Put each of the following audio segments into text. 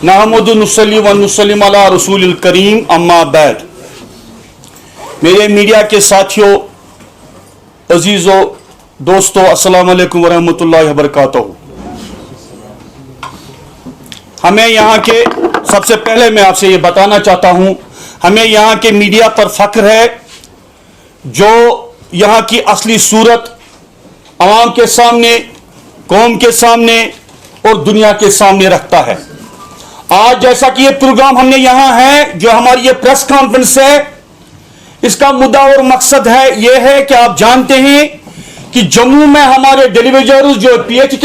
नहमदु नुसल्ली व नुसल्लिम अला रसूलिल करीम अम्मा बाद। मेरे मीडिया के साथियों, अजीज़ों, दोस्तों, अस्सलाम वालेकुम वरहमतुल्लाहि वबरकातुहू। हमें यहाँ के, सबसे पहले मैं आपसे ये बताना चाहता हूँ, हमें यहाँ के मीडिया पर फख्र है जो यहाँ की असली सूरत आवाम के सामने, कौम के सामने और दुनिया के सामने रखता है। आज जैसा कि ये प्रोग्राम हमने यहाँ है, जो हमारी ये प्रेस कॉन्फ्रेंस है, इसका मुद्दा और मकसद है ये है कि आप जानते हैं कि जम्मू में हमारे डेलीवेजर्स जो पीएचई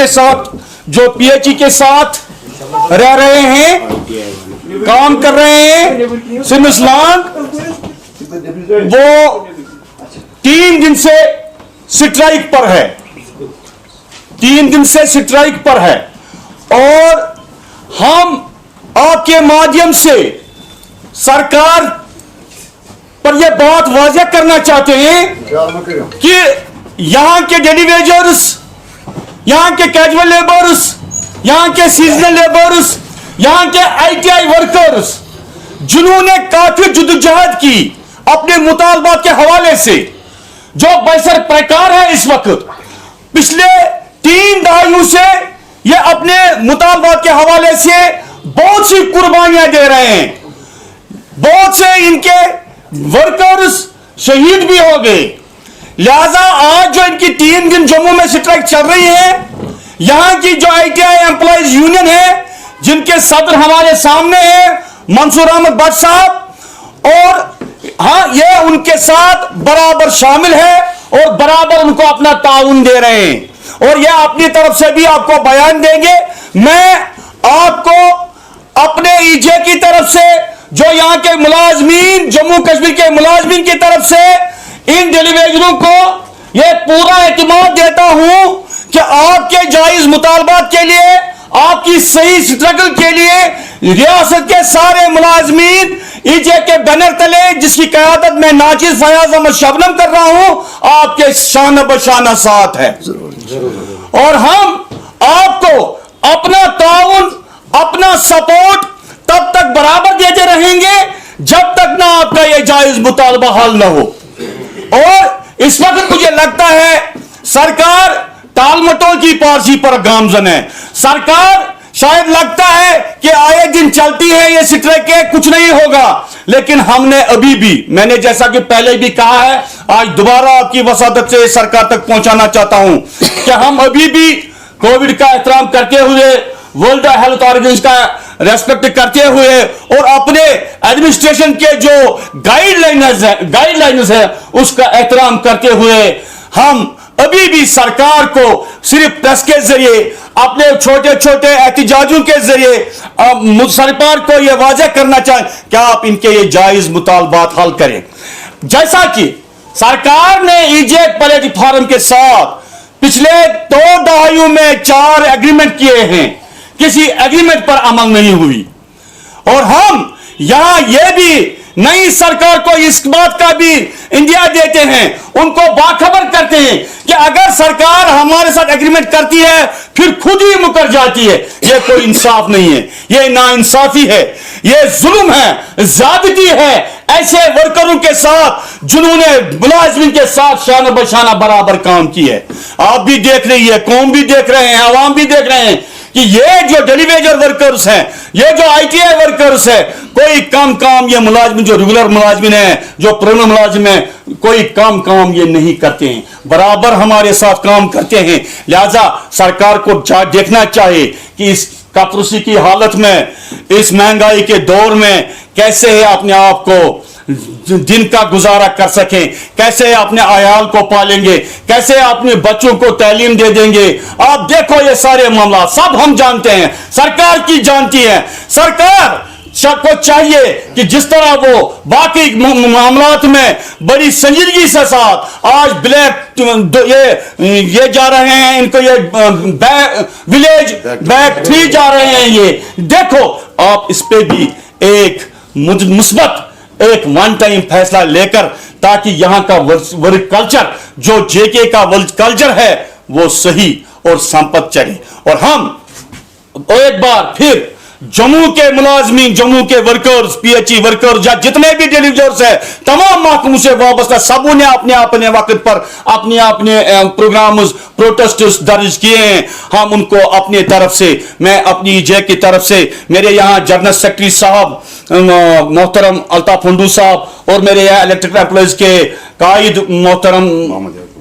के साथ रह रहे हैं, काम कर रहे हैं, सिमस्लान, वो 3 दिन से स्ट्राइक पर है, 3 दिन से स्ट्राइक पर है। और हम आपके माध्यम से सरकार पर यह बात वाज़ेह करना चाहते हैं कि यहां के डेलीवेजर्स, यहां के कैजुअल लेबर्स, यहां के सीजनल लेबर्स, यहां के आईटीआई वर्कर्स, जिन्होंने काफी जुद्दोजहद की अपने मुतालबात के हवाले से, जो बसर प्रकार है इस वक्त, पिछले 3 दहाइयों से ये अपने मुतालबात के हवाले से बहुत सी कुर्बानियां दे रहे हैं। बहुत से इनके वर्कर्स शहीद भी हो गए। लिहाजा आज जो इनकी 3 दिन जम्मू में स्ट्राइक चल रही है, यहां की जो आईटीआई एम्प्लॉइज यूनियन है, जिनके सदर हमारे सामने है मंसूर अहमद भट्ट साहब, और हाँ, ये उनके साथ बराबर शामिल है और बराबर उनको अपना ताउन दे रहे हैं और ये अपनी तरफ से भी आपको बयान देंगे। मैं आपको अपने ईजे की तरफ से, जो यहाँ के मुलाजमीन, जम्मू कश्मीर के मुलाजमीन की तरफ से इन डेलीवेजरों को यह पूरा एतमाद देता हूं कि आपके जायज मुतालबात के लिए, आपकी सही स्ट्रगल के लिए रियासत के सारे मुलाजमीन ईजे के बैनर तले, जिसकी क़यादत में नाचिज फयाज अहमद शबनम कर रहा हूं, आपके शान बशाना साथ है। और हम आपको अपना ताउन, अपना सपोर्ट तब तक बराबर देते रहेंगे जब तक ना आपका यह जायज मुतालबा हल न हो। और इस वक्त मुझे लगता है सरकार टालमटोल की पारसी पर गामजन है। सरकार शायद लगता है कि आए दिन चलती है ये स्ट्राइक के, कुछ नहीं होगा, लेकिन हमने अभी भी, मैंने जैसा कि पहले भी कहा है, आज दोबारा आपकी वसादत से सरकार तक पहुंचाना चाहता हूं कि हम अभी भी कोविड का एहतराम करते हुए, वर्ल्ड हेल्थ ऑर्गेनाइजेशन का रेस्पेक्ट करते हुए और अपने एडमिनिस्ट्रेशन के जो गाइडलाइंस है उसका एहतराम करते हुए, हम अभी भी सरकार को सिर्फ प्रेस के जरिए, अपने छोटे छोटे एहतजाजों के जरिए सरकार को यह वाज़ेह करना चाहिए कि आप इनके ये जायज मुतालबात हल करें। जैसा कि सरकार ने ईजे प्लेटफॉर्म के साथ पिछले 2 दहाइयों में 4 एग्रीमेंट किए हैं, किसी एग्रीमेंट पर अमल नहीं हुई। और हम यहां यह भी नई सरकार को इस बात का भी इंडिया देते हैं, उनको बाखबर करते हैं कि अगर सरकार हमारे साथ एग्रीमेंट करती है फिर खुद ही मुकर जाती है, यह कोई इंसाफ नहीं है, यह नाइंसाफी है, यह जुल्म है, ज्यादती है ऐसे वर्करों के साथ जिन्होंने मुलाजिमिन के साथ शान बशाना बराबर काम की है। आप भी देख रही है, कौम भी देख रहे हैं, आवाम भी देख रहे हैं कि ये जो डेलीवेजर वर्कर्स हैं, ये जो आईटीआई वर्कर्स है, कोई कम काम ये मुलाजिम, जो रेगुलर मुलाजिमिन है, जो पुराने मुलाजिम है, कोई कम काम ये नहीं करते हैं, बराबर हमारे साथ काम करते हैं। लिहाजा सरकार को देखना चाहिए कि इस कापरूसी की हालत में, इस महंगाई के दौर में कैसे है अपने आप को दिन का गुजारा कर सकें, कैसे अपने आयाल को पालेंगे, कैसे अपने बच्चों को तालीम दे देंगे। आप देखो ये सारे मामला सब हम जानते हैं, सरकार की जानती है। सरकार को चाहिए कि जिस तरह वो बाकी मामलात में बड़ी संजीदगी से साथ आज ब्लैक ये जा रहे हैं, इनको ये विलेज बैक 3 जा रहे हैं, ये देखो आप इस पे भी एक मुस्बत, एक वन टाइम फैसला लेकर, ताकि यहां का वर्क कल्चर, जो जेके का वर्क कल्चर है, वो सही और संपत्ति चले। और हम एक बार फिर जम्मू के मुलाजमीन, जम्मू के वर्कर्स, PHE वर्कर्स या जितने भी डिलीवर्स है, तमाम महकमों से वाबस्ता सबों ने अपने अपने वक्त पर अपने अपने प्रोग्राम्स, प्रोटेस्ट्स दर्ज किए हैं। हम उनको अपनी तरफ से, मैं अपनी EJ की तरफ से, मेरे यहाँ जनरल सेक्रेटरी साहब मोहतरम अल्ताफ हुंडू साहब और मेरे यहाँ इलेक्ट्रिकल एम्प्लॉइज के कायद मोहतरम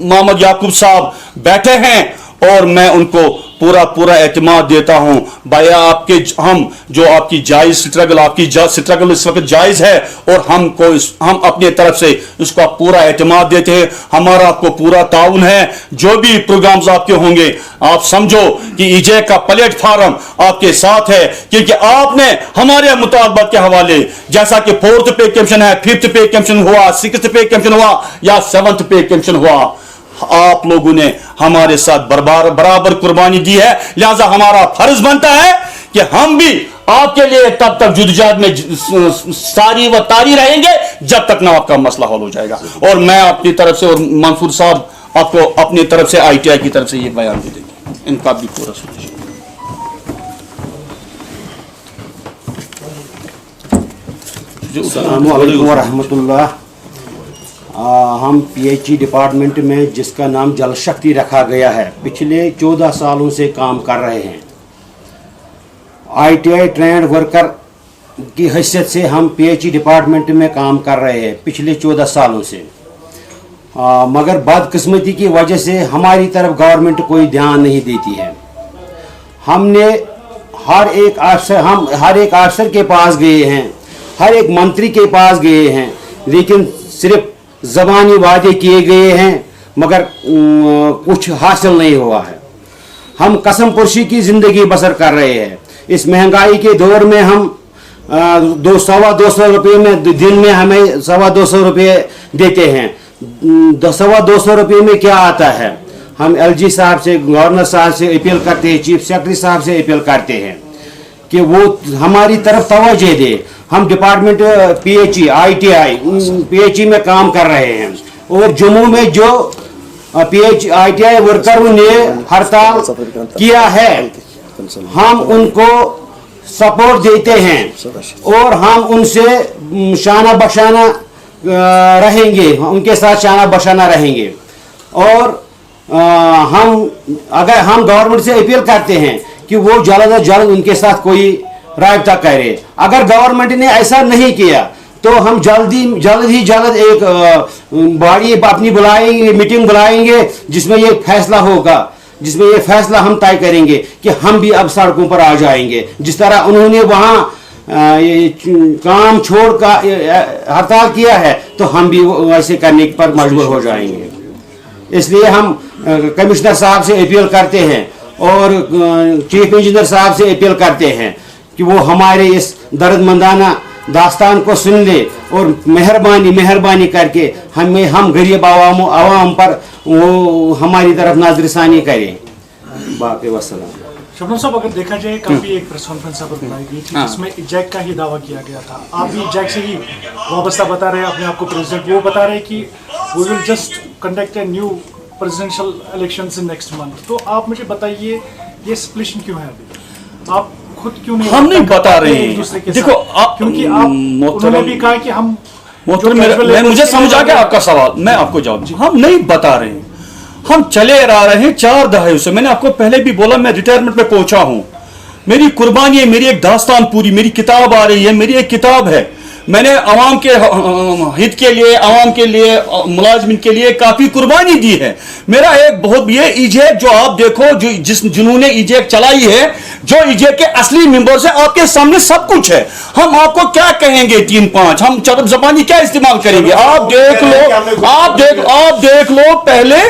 मोहम्मद याकूब साहब बैठे हैं और मैं उनको पूरा एतमाद देता हूं। भाई आपके हम जो आपकी जायज स्ट्रगल, आपकी स्ट्रगल इस वक्त जायज है और हम अपने तरफ से इसका पूरा एतमाद देते हैं। हमारा आपको पूरा ताउन है। जो भी प्रोग्राम्स आपके होंगे, आप समझो कि EJ का प्लेटफार्म आपके साथ है, क्योंकि आपने हमारे मुतालबात के हवाले, जैसा कि 4th पे कमीशन है, 5th पे कमीशन हुआ, 6th पे कमीशन हुआ या 7th पे कमीशन हुआ, आप लोगों ने हमारे साथ बराबर कुर्बानी दी है। लिहाजा हमारा फर्ज बनता है कि हम भी आपके लिए तब तक जुदजाद में सारी व तारी रहेंगे जब तक ना आपका मसला हल हो जाएगा। और मैं अपनी तरफ से और मंसूर साहब आपको अपनी तरफ से ITI की तरफ से ये बयान दे देंगे, इनका भी पूरा सुनिए। अस्सलामु अलैकुम व रहमतुल्लाह। हम PHE डिपार्टमेंट में जिसका नाम जल शक्ति रखा गया है, पिछले 14 सालों से काम कर रहे हैं। ITI ट्रेंड वर्कर की हैसियत से हम PHE डिपार्टमेंट में काम कर रहे हैं पिछले 14 सालों से। मगर बदकिस्मती की वजह से हमारी तरफ गवर्नमेंट कोई ध्यान नहीं देती है। हमने हर एक अफसर के पास गए हैं, हर एक मंत्री के पास गए हैं, लेकिन सिर्फ ज़बानी वादे किए गए हैं मगर कुछ हासिल नहीं हुआ है। हम कसम पुरशी की ज़िंदगी बसर कर रहे हैं। इस महंगाई के दौर में हम 200 रुपये में दिन में हमें 250 रुपये देते हैं। 250 रुपये में क्या आता है? हम LG साहब से, गवर्नर साहब से अपील करते हैं, चीफ सेक्रेटरी साहब से अपील करते हैं कि वो हमारी तरफ तवज्जो दे। हम डिपार्टमेंट PHE ITI में काम कर रहे हैं और जम्मू में जो PHE ITI वर्करों ने हड़ताल किया है, हम उनको सपोर्ट देते हैं और हम उनसे शाना बशाना रहेंगे, उनके साथ शाना बशाना रहेंगे। और हम गवर्नमेंट से अपील करते हैं कि वो जल्द अज जल्द उनके साथ कोई रायता करे। अगर गवर्नमेंट ने ऐसा नहीं किया तो हम जल्द ही जल्द एक बॉडी अपनी बुलाएंगे, मीटिंग बुलाएंगे, जिसमें ये फैसला होगा, जिसमें ये फैसला हम तय करेंगे कि हम भी अब सड़कों पर आ जाएंगे। जिस तरह उन्होंने वहाँ काम छोड़ का हड़ताल किया है तो हम भी वैसे करने पर मजबूर हो जाएंगे। इसलिए हम कमिश्नर साहब से अपील करते हैं और चीफ इंजीनियर साहब से अपील करते हैं कि वो हमारे इस दर्दमंदाना दास्तान को सुन ले और मेहरबानी करके हम गरीब आवाम पर वो हमारी तरफ नजरसानी करें। बाकी वस्सलाम। शबनम साहब, अगर देखा जाए काफ़ी एक प्रेस कॉन्फ्रेंस पर बुलाई गई थी जिसमें IJAC का ही दावा किया गया था। आप भी IJAC से ही वाबस्ता बता रहे हैं अपने आप को प्रेसिडेंट, वो बता रहे हैं कि we will just conduct a new presidential elections in next month. तो आप मुझे बताइए ये स्प्लिशन क्यों है? अभी आप खुद क्यों नहीं, हम नहीं बता रहे हैं। देखो क्योंकि आप उन्होंने भी कहा कि हम मुझे समझ आ गया आपका सवाल, मैं आपको जवाब दूं। हम नहीं बता रहे हैं, हम चले आ रहे हैं 4 दहाइयों से। मैंने आपको पहले भी बोला मैं रिटायरमेंट में पहुंचा हूं। मेरी कुर्बानी है, मेरी एक दास्तान पूरी, मेरी किताब आ रही है, मेरी एक किताब है। मैंने आवाम के हित के लिए, आवाम के लिए, मुलाजमिन के लिए काफी कुर्बानी दी है। मेरा एक बहुत ये IJAC जो आप देखो, जिन्होंने IJAC चलाई है, जो IJAC के असली मेंबर्स है, आपके सामने सब कुछ है। हम आपको क्या कहेंगे 3-5, हम चरब जबानी क्या इस्तेमाल करेंगे? आप देख लो पहले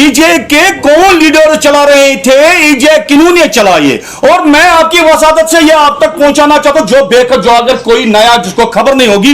IJAC के कौन लीडर चला रहे थे, IJAC किन्होंने चलाए। और मैं आपकी वसादत से यह आप तक पहुंचाना चाहता हूं, जो अगर कोई नया जिसको खबर नहीं होगी,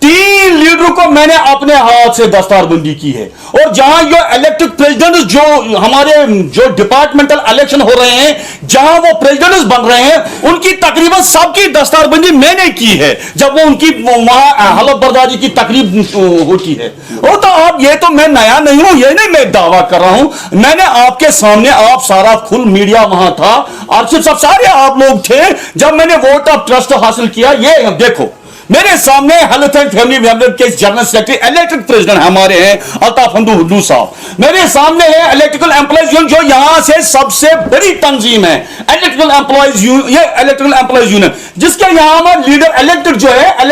3 लीडरों को मैंने अपने हाथ से दस्तारबंदी की है। और जहां ये इलेक्टेड प्रेसिडेंट जो हमारे जो डिपार्टमेंटल इलेक्शन हो रहे हैं, जहां वो प्रेसिडेंट बन रहे हैं, उनकी तकरीबन सबकी दस्तारबंदी मैंने की है जब वो उनकी वहां हलफ बर्दारी की तकरीब होती है। वो तो आप, ये तो मैं नया नहीं हूं, ये नहीं मैं दावा कर रहा हूं, मैंने आपके सामने, आप सारा फुल मीडिया वहां था, अर्शिद साहब सारे आप लोग थे जब मैंने वोट ऑफ ट्रस्ट हासिल किया। ये देखो मेरे सामने हेल्थ एंड फैमिली वेलफेयर के जनरल सेक्रेटरी इलेक्टेड प्रेसिडेंट हमारे हैं अल्ताफ हुल्लू साहब, मेरे सामने है इलेक्ट्रिकल एम्प्लॉइज यूनियन जो यहां से सबसे बड़ी तंजीम है, इलेक्ट्रिकल एम्प्लॉइज ये इलेक्ट्रिकल एम्प्लॉइज यूनियन, जिसके यहां लीडर इलेक्टेड जो है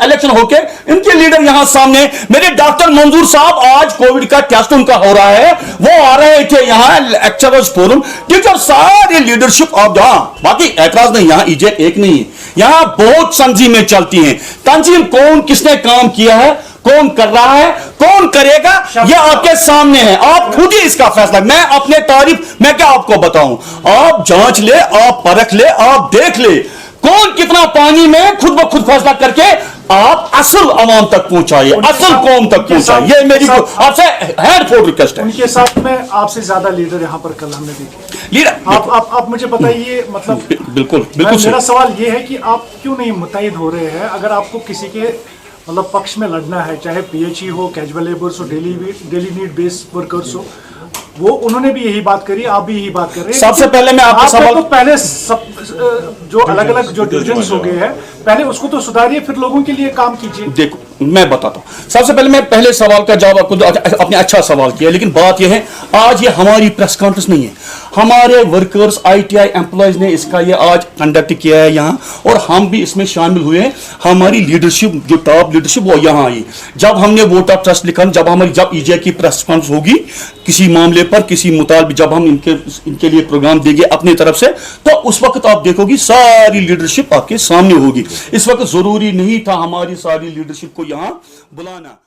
इलेक्शन होके इनके लीडर यहां सामने मेरे डॉक्टर मंजूर साहब, आज कोविड का टेस्ट उनका हो रहा है, वो आ रहे थे यहां लेक्चरर्स फोरम, टीचर सारी लीडरशिप ऑफ जहां, बाकी एतराज नहीं, यहां इजेक एक नहीं है, यहां बहुत तंजीमें चलती हैं। तंजीम कौन किसने काम किया है, कौन कर रहा है, कौन करेगा, ये आपके सामने है, आप खुद ही इसका फैसला, मैं अपने तारीफ मैं क्या आपको बताऊं, आप जांच ले, आप परख ले, आप देख ले कौन कितना पानी में खुद ब खुद फैसला करके आप असल अवाम तक पहुंचाइए, असल कौम तक पहुंचाइए, ये मेरी आपसे हैंडफोल्ड रिक्वेस्ट है। उनके साथ में आपसे ज्यादा लीडर यहाँ पर कल हमने देखे लीडर, आप मुझे बताइए, मतलब बिल्कुल मेरा सवाल ये है कि आप क्यों नहीं मुतैद हो रहे हैं? अगर आपको किसी के मतलब पक्ष में लड़ना है, चाहे पीएचई हो, कैजुअल लेबर्स हो, डेली नीड बेस वर्कर्स हो, वो उन्होंने भी यही बात करी, आप भी यही बात कर रहे हैं। सबसे पहले मैं आपको सवाल, तो पहले सब जो अलग अलग जो डिविजन्स हो गए हैं, पहले उसको तो सुधारिए, फिर लोगों के लिए काम कीजिए। देखो मैं बताता हूं, सबसे पहले मैं पहले सवाल का जवाब आपको अपने अच्छा सवाल किया, लेकिन बात यह है आज ये हमारी प्रेस कॉन्फ्रेंस नहीं है, हमारे वर्कर्स आईटीआई एम्प्लॉयज ने इसका ये आज कंडक्ट किया है यहाँ, और हम भी इसमें शामिल हुए हैं। हमारी लीडरशिप जो टॉप लीडरशिप वो यहाँ आई, जब हमने वोट ऑफ ट्रस्ट लिखा, जब ईजे की प्रेस कॉन्फ्रेंस होगी किसी मामले पर, किसी मुताबिक जब हम इनके लिए प्रोग्राम देंगे अपनी तरफ से, तो उस वक्त आप देखोगी सारी लीडरशिप आपके सामने होगी। इस वक्त जरूरी नहीं था हमारी सारी लीडरशिप को यहाँ बुलाना।